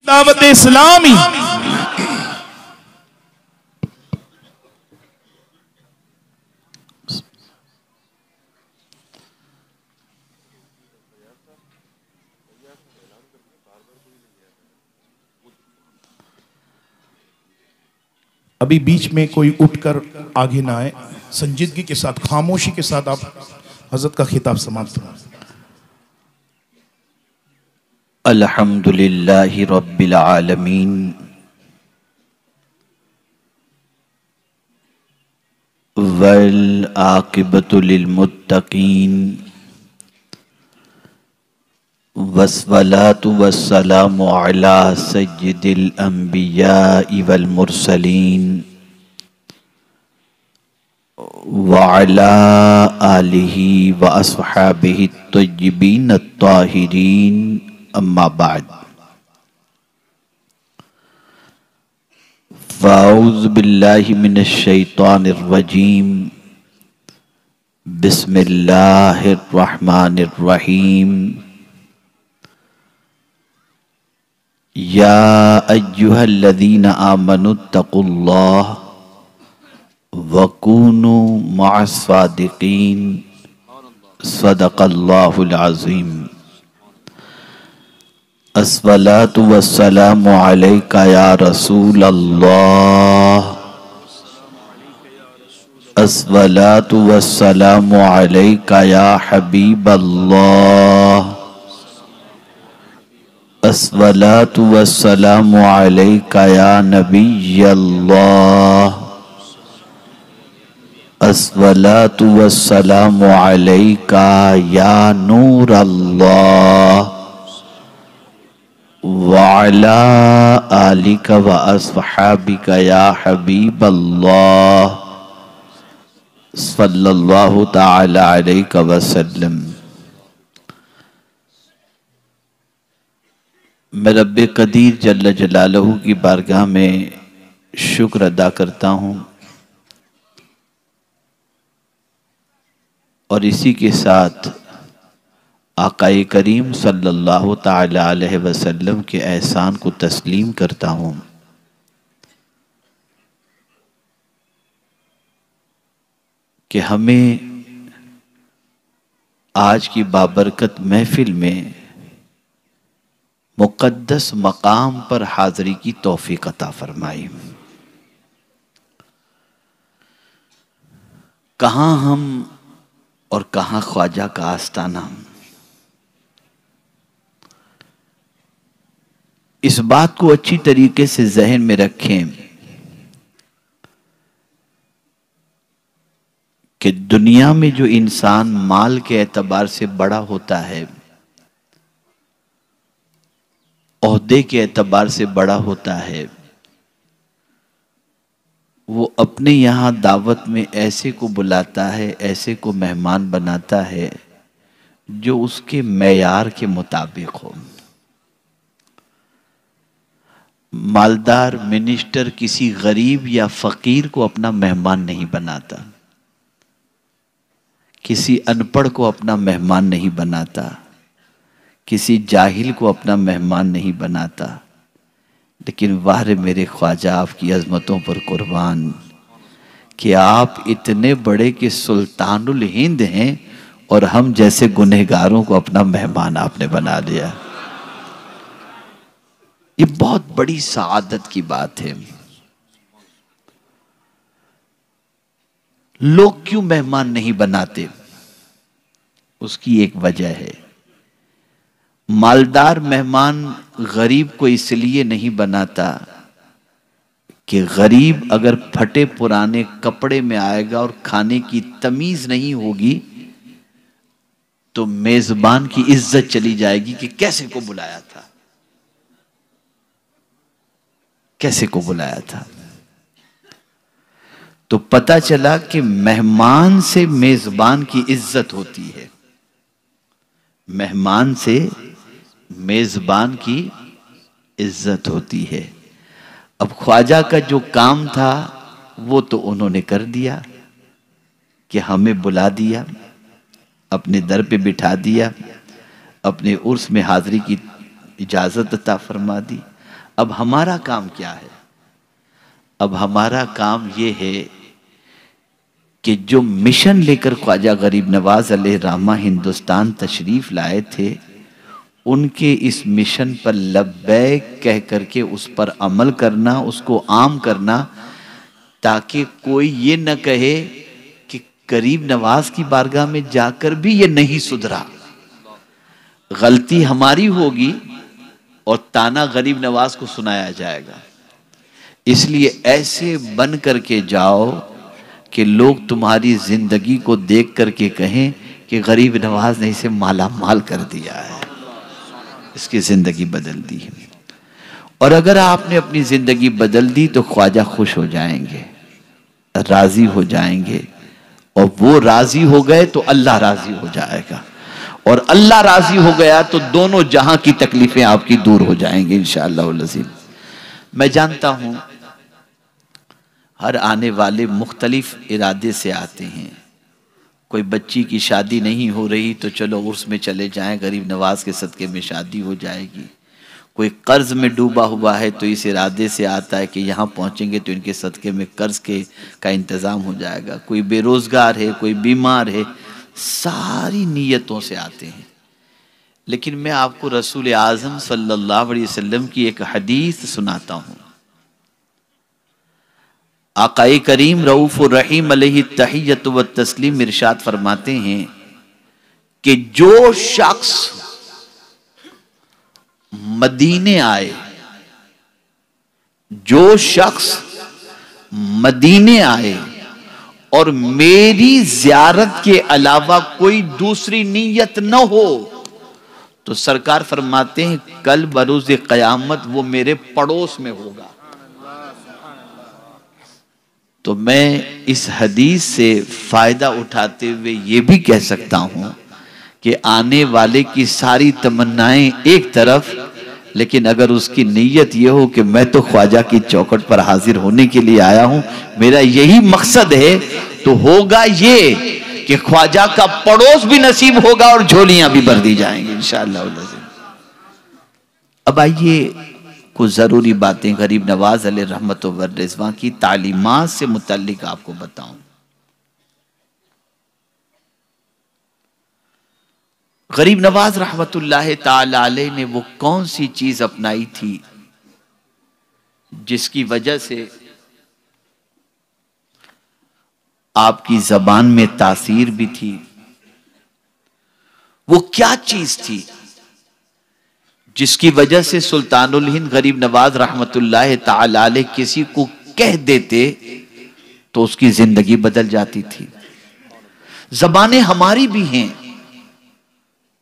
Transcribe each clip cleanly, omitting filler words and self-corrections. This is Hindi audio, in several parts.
दावत इस्लामी। अभी बीच में कोई उठकर आगे ना आए, संजीदगी के साथ, खामोशी के साथ आप हजरत का खिताब समाप्त करें। अल्हम्दुलिल्लाहि रब्बिल आलमीन वल आकिबतु लिल मुत्तकीन वस्सलातु वस्सलामु अला सय्यिदिल अंबियाइ वल मुरसलीन व अला आलिहि व अस्हाबिहि तय्यिबीन अत्ताहिरीन अम्मा बाद। फ़ाऊज़ु बिल्लाहि मिनश शैतानिर रजीम। बिस्मिल्लाहिर रहमानिर रहीम। या अय्युहल्लज़ीना आमनुत्तक़ुल्लाह वकूनू मअस्सादिक़ीन। सदक़ल्लाहुल अज़ीम। अस्सलातु वस्सलामु अलैका या रसूल अल्लाह। अस्सलातु वस्सलामु अलैका या हबीब अल्लाह। अस्सलातु वस्सलामु अलैका या नबी अल्लाह। अस्सलातु वस्सलामु अलैका या नूर अल्लाह व अला आलिका व अस्हाबिका या हबीब अल्लाह सल्लल्लाहु तआला अलैहि वसल्लम। मैं रब्बे कदीर जल्ल जलालहू की बारगाह में शुक्र अदा करता हूँ और इसी के साथ आकाए करीम सल्लल्लाहु तआला अलैहि वसल्लम के एहसान को तस्लीम करता हूँ कि हमें आज की बाबरकत महफिल में मुक़द्दस मकाम पर हाज़री की तौफ़ीक़ अता फरमाई। कहाँ हम और कहाँ ख्वाजा का आस्ताना। इस बात को अच्छी तरीके से ज़हन में रखें कि दुनिया में जो इंसान माल के एतबार से बड़ा होता है, ओहदे के एतबार से बड़ा होता है, वो अपने यहाँ दावत में ऐसे को बुलाता है, ऐसे को मेहमान बनाता है जो उसके मेयार के मुताबिक हो। मालदार मिनिस्टर किसी गरीब या फकीर को अपना मेहमान नहीं बनाता, किसी अनपढ़ को अपना मेहमान नहीं बनाता, किसी जाहिल को अपना मेहमान नहीं बनाता। लेकिन वाह रे मेरे ख्वाजा, आपकी अजमतों पर कुर्बान कि आप इतने बड़े कि सुल्तानुल हिंद हैं और हम जैसे गुनहगारों को अपना मेहमान आपने बना लिया। ये बहुत बड़ी सआदत की बात है। लोग क्यों मेहमान नहीं बनाते, उसकी एक वजह है। मालदार मेहमान गरीब को इसलिए नहीं बनाता कि गरीब अगर फटे पुराने कपड़े में आएगा और खाने की तमीज नहीं होगी तो मेजबान की इज्जत चली जाएगी कि कैसे को बुलाया था, कैसे को बुलाया था। तो पता चला कि मेहमान से मेजबान की इज्जत होती है, मेहमान से मेजबान की इज्जत होती है। अब ख्वाजा का जो काम था वो तो उन्होंने कर दिया कि हमें बुला दिया, अपने दर पे बिठा दिया, अपने उर्स में हाजिरी की इजाजत अता फरमा दी। अब हमारा काम क्या है? अब हमारा काम ये है कि जो मिशन लेकर ख्वाजा गरीब नवाज अलैहि रहमा हिंदुस्तान तशरीफ लाए थे, उनके इस मिशन पर लब्बैक कह करके उस पर अमल करना, उसको आम करना, ताकि कोई ये न कहे कि गरीब नवाज की बारगाह में जाकर भी ये नहीं सुधरा। गलती हमारी होगी और ताना गरीब नवाज को सुनाया जाएगा। इसलिए ऐसे बन करके जाओ कि लोग तुम्हारी जिंदगी को देख करके कहें कि गरीब नवाज ने इसे माला माल कर दिया है, इसकी जिंदगी बदल दी। और अगर आपने अपनी जिंदगी बदल दी तो ख्वाजा खुश हो जाएंगे, राजी हो जाएंगे, और वो राजी हो गए तो अल्लाह राजी हो जाएगा, और अल्लाह राजी हो गया तो दोनों जहां की तकलीफें आपकी दूर हो जाएंगी इंशाअल्लाह अज़ीम। मैं जानता हूं हर आने वाले मुख्तलिफ इरादे से आते हैं। कोई बच्ची की शादी नहीं हो रही तो चलो उर्स में चले जाएं, गरीब नवाज के सदके में शादी हो जाएगी। कोई कर्ज में डूबा हुआ है तो इस इरादे से आता है कि यहाँ पहुँचेंगे तो इनके सदके में कर्ज का इंतज़ाम हो जाएगा। कोई बेरोज़गार है, कोई बीमार है, सारी नीयतों से आते हैं। लेकिन मैं आपको रसूल आज़म सल्लल्लाहु अलैहि वसल्लम की एक हदीस सुनाता हूँ। आकाए करीम रऊफ़ रहीम अलैहि तहियत व तस्लीम इरशाद फरमाते हैं कि जो शख्स मदीने आए, जो शख्स मदीने आए और मेरी ज़ियारत के अलावा कोई दूसरी नीयत न हो, तो सरकार फरमाते हैं कल बरोज़ क़यामत वो मेरे पड़ोस में होगा। तो मैं इस हदीस से फायदा उठाते हुए ये भी कह सकता हूं कि आने वाले की सारी तमन्नाएं एक तरफ, लेकिन अगर उसकी नीयत ये हो कि मैं तो ख्वाजा की चौखट पर हाजिर होने के लिए आया हूं, मेरा यही मकसद है, तो होगा ये कि ख्वाजा का पड़ोस भी नसीब होगा और झोलियां भी भर दी जाएंगी इंशाअल्लाह। अब आइए कुछ ज़रूरी बातें गरीब नवाज अलैहि रहमत व रिज़वान की तालीमात से मुतल्लिक आपको बताऊं। गरीब नवाज रहमतुल्लाह ताला अलैह ने वो कौन सी चीज अपनाई थी जिसकी वजह से आपकी जबान में तासीर भी थी? वो क्या चीज थी जिसकी वजह से सुल्तानुल हिंद गरीब नवाज रहमतुल्लाह ताला अलैह किसी को कह देते तो उसकी जिंदगी बदल जाती थी? जबानें हमारी भी हैं,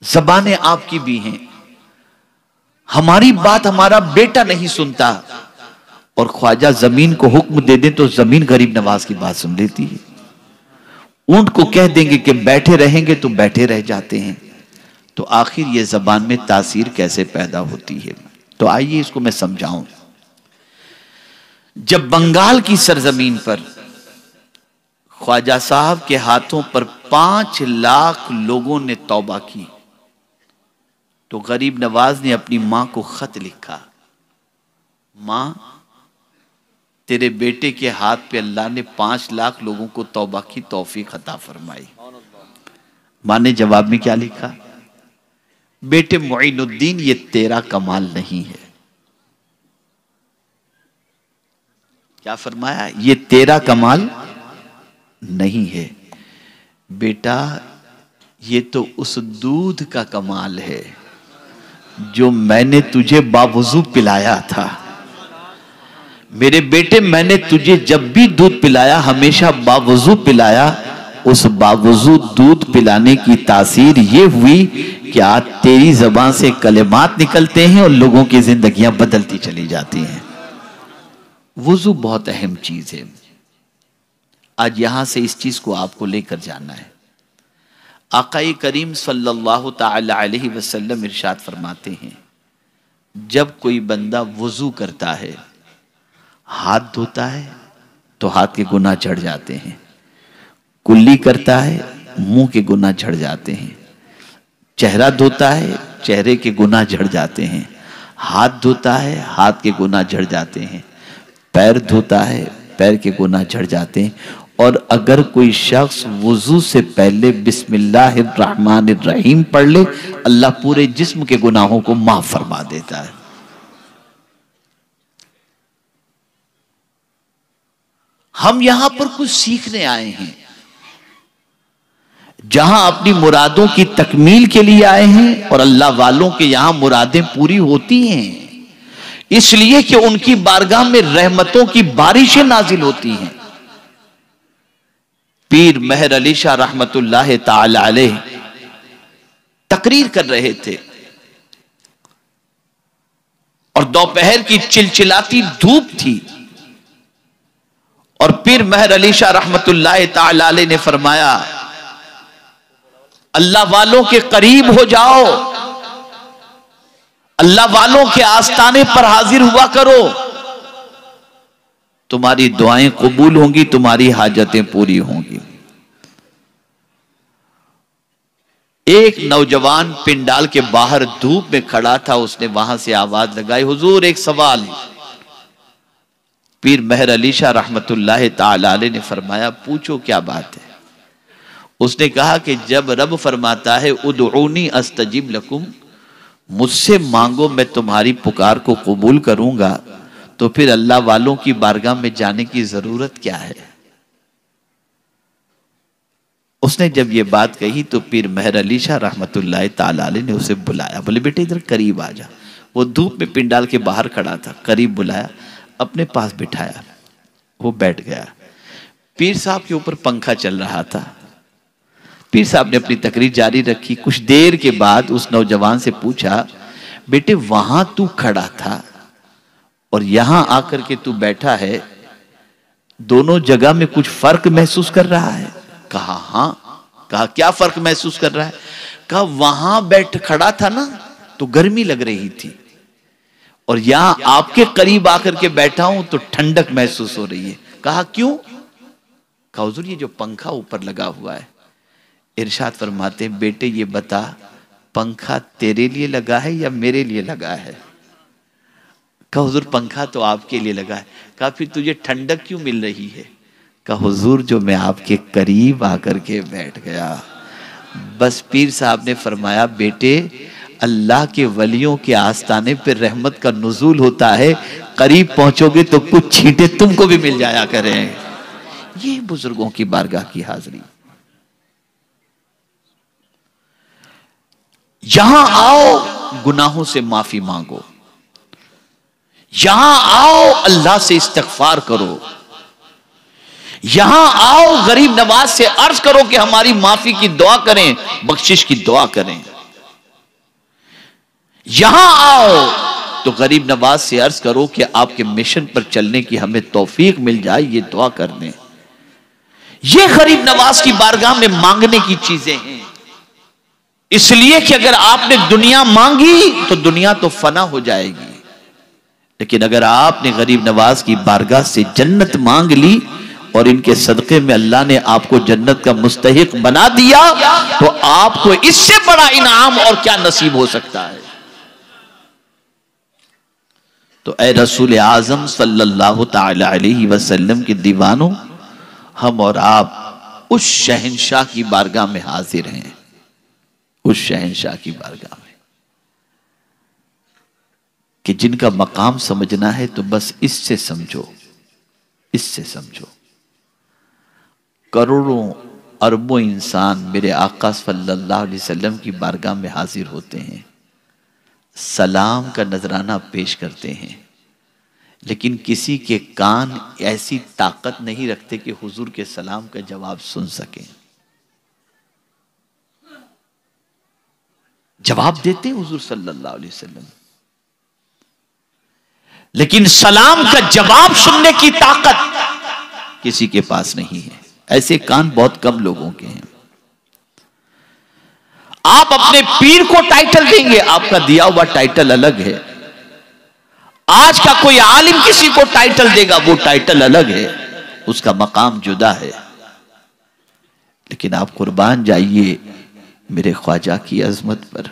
जबानें आपकी भी हैं। हमारी बात हमारा बेटा नहीं सुनता और ख्वाजा जमीन को हुक्म दे दे तो जमीन गरीब नवाज की बात सुन लेती है। ऊंट को कह देंगे कि बैठे रहेंगे तो बैठे रह जाते हैं। तो आखिर ये जबान में तासीर कैसे पैदा होती है? तो आइए इसको मैं समझाऊं। जब बंगाल की सरजमीन पर ख्वाजा साहब के हाथों पर 5 लाख लोगों ने तौबा की, तो गरीब नवाज ने अपनी मां को खत लिखा, मां तेरे बेटे के हाथ पे अल्लाह ने 5 लाख लोगों को तौबा की तौफीक अता फरमाई। मां ने जवाब में क्या लिखा? बेटे मुइनुद्दीन, ये तेरा कमाल नहीं है। क्या फरमाया? ये तेरा कमाल नहीं है बेटा, ये तो उस दूध का कमाल है जो मैंने तुझे बावजू पिलाया था। मेरे बेटे, मैंने तुझे जब भी दूध पिलाया हमेशा बावजू पिलाया। उस बावजू दूध पिलाने की तासीर ये हुई कि आज तेरी जबान से कलेमात निकलते हैं और लोगों की जिंदगियां बदलती चली जाती हैं। वुजू बहुत अहम चीज है। आज यहां से इस चीज को आपको लेकर जाना है। आकाए करीम सल्लल्लाहु ताला अलैहि वसल्लम इरशाद फरमाते हैं, जब कोई बंदा वुजू करता है, हाथ धोता है तो हाथ के गुनाह झड़ जाते हैं, कुल्ली करता है मुंह के गुनाह झड़ जाते हैं, चेहरा धोता है चेहरे के गुनाह झड़ जाते हैं, हाथ धोता है, हाथ के गुनाह झड़ जाते हैं, पैर धोता है, पैर के गुनाह झड़ जाते हैं। और अगर कोई शख्स वुजू से पहले बिस्मिल्लाहिर्रहमानिर्रहीम पढ़ ले, अल्लाह पूरे जिस्म के गुनाहों को माफ फरमा देता है। हम यहां पर कुछ सीखने आए हैं, जहां अपनी मुरादों की तकमील के लिए आए हैं, और अल्लाह वालों के यहां मुरादें पूरी होती हैं इसलिए कि उनकी बारगाह में रहमतों की बारिशें नाजिल होती हैं। पीर मेहर अली शाह रहमतुल्लाह ताला अलैह तकरीर कर रहे थे और दोपहर की चिलचिलाती धूप थी, और पीर मेहर अली शाह रहमतुल्लाह ताला अलैह ने फरमाया, अल्लाह वालों के करीब हो जाओ, अल्लाह वालों के आस्ताने पर हाजिर हुआ करो, तुम्हारी दुआएं कबूल होंगी, तुम्हारी हाजतें पूरी होंगी। एक नौजवान पिंडाल के बाहर धूप में खड़ा था, उसने वहां से आवाज लगाई, हुजूर एक सवाल। पीर मेहर अली शाह रहमतुल्लाह ताला अलैह ने फरमाया, पूछो क्या बात है। उसने कहा कि जब रब फरमाता है उदऊनी अस्तजिब लकुम, मुझसे मांगो मैं तुम्हारी पुकार को कबूल करूंगा, तो फिर अल्लाह वालों की बारगाह में जाने की जरूरत क्या है। उसने जब ये बात कही तो पीर मेहर अली शाह रहमतुल्लाह ताला अलैह ने उसे बुलाया, बोले बेटे इधर करीब आ जा। वो धूप में पिंडाल के बाहर खड़ा था, करीब बुलाया, अपने पास बिठाया, वो बैठ गया। पीर साहब के ऊपर पंखा चल रहा था। पीर साहब ने अपनी तकरीर जारी रखी। कुछ देर के बाद उस नौजवान से पूछा, बेटे वहां तू खड़ा था और यहां आकर के तू बैठा है, दोनों जगह में कुछ फर्क महसूस कर रहा है? कहा हां। कहा क्या फर्क महसूस कर रहा है? कहा वहां बैठ खड़ा था ना तो गर्मी लग रही थी, और यहां आपके करीब आकर के बैठा हूं तो ठंडक महसूस हो रही है। कहा क्यों? कहा हुजूर ये जो पंखा ऊपर लगा हुआ है। इरशाद फरमाते, बेटे ये बता पंखा तेरे लिए लगा है या मेरे लिए लगा है? कहा हुजूर पंखा तो आपके लिए लगा है। कहा फिर तुझे ठंडक क्यों मिल रही है? कहा हुजूर जो मैं आपके करीब आकर के बैठ गया। बस पीर साहब ने फरमाया, बेटे अल्लाह के वलियों के आस्ताने पर रहमत का नुज़ूल होता है, करीब पहुंचोगे तो कुछ छींटे तुमको भी मिल जाया करें। ये बुजुर्गों की बारगाह की हाजिरी। यहां आओ गुनाहों से माफी मांगो, यहां आओ अल्लाह से इस्तगफार करो, यहां आओ गरीब नवाज से अर्ज करो कि हमारी माफी की दुआ करें, बख्शिश की दुआ करें। यहां आओ तो गरीब नवाज से अर्ज करो कि आपके मिशन पर चलने की हमें तौफीक मिल जाए, ये दुआ कर दें। ये गरीब नवाज की बारगाह में मांगने की चीजें हैं, इसलिए कि अगर आपने दुनिया मांगी तो दुनिया तो फना हो जाएगी, लेकिन अगर आपने गरीब नवाज की बारगाह से जन्नत मांग ली और इनके सदक़े में अल्लाह ने आपको जन्नत का मुस्तहिक बना दिया, तो आपको इससे बड़ा इनाम और क्या नसीब हो सकता है। तो ऐ रसूल आज़म सल्लल्लाहु ताला अलैहि वसल्लम के दीवानों, हम और आप उस शहंशाह की बारगाह में हाजिर हैं, उस शहंशाह की बारगाह में कि जिनका मकाम समझना है तो बस इससे समझो, इससे समझो। करोड़ों अरबों इंसान मेरे आका सल्लल्लाहु अलैहि वसल्लम की बारगाह में हाजिर होते हैं, सलाम का नजराना पेश करते हैं, लेकिन किसी के कान ऐसी ताकत नहीं रखते कि हुजूर के सलाम का जवाब सुन सकें। जवाब देते हैं हुजूर सल्लल्लाहु अलैहि वसल्लम, लेकिन सलाम का जवाब सुनने की ताकत किसी के पास नहीं है। ऐसे कान बहुत कम लोगों के हैं। आप अपने पीर को टाइटल देंगे, आपका दिया हुआ टाइटल अलग है। आज का कोई आलिम किसी को टाइटल देगा, वो टाइटल अलग है, उसका मकाम जुदा है। लेकिन आप कुर्बान जाइए मेरे ख्वाजा की अजमत पर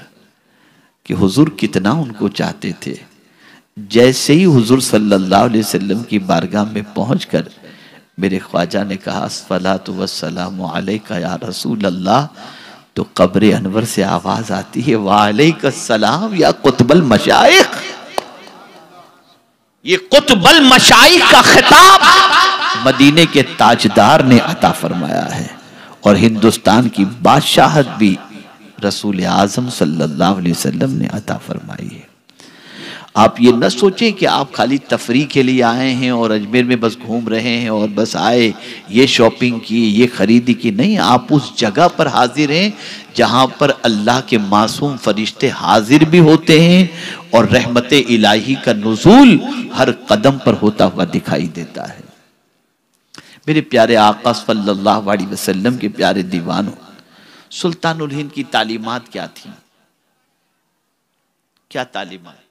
कि हुजूर कितना उनको चाहते थे। जैसे ही हुजूर सल्लल्लाहु अलैहि वसल्लम की बारगाह में पहुंचकर मेरे ख्वाजा ने कहा अस्सलातु वस्सलामु अलैका या रसूल अल्लाह, तो कब्र अनवर से आवाज आती है वालैकुस्सलाम या कुतुबल मशाइख। ये कुतुबल मशाइख का खिताब मदीने के ताजदार ने अता फरमाया है और हिंदुस्तान की बादशाहत भी रसूल आजम सल्लल्लाहु अलैहि वसल्लम ने अता फरमाई है। आप ये न सोचें कि आप खाली तफरीह के लिए आए हैं और अजमेर में बस घूम रहे हैं और बस आए, ये शॉपिंग की, ये खरीदी की। नहीं, आप उस जगह पर हाजिर हैं जहां पर अल्लाह के मासूम फरिश्ते हाजिर भी होते हैं और रहमत इलाही का नुज़ूल हर कदम पर होता हुआ दिखाई देता है। मेरे प्यारे आका सल्लल्लाहु अलैहि वसल्लम के प्यारे दीवानों, सुल्तानुल हिंद की तालीमात क्या थी? क्या तालीमात?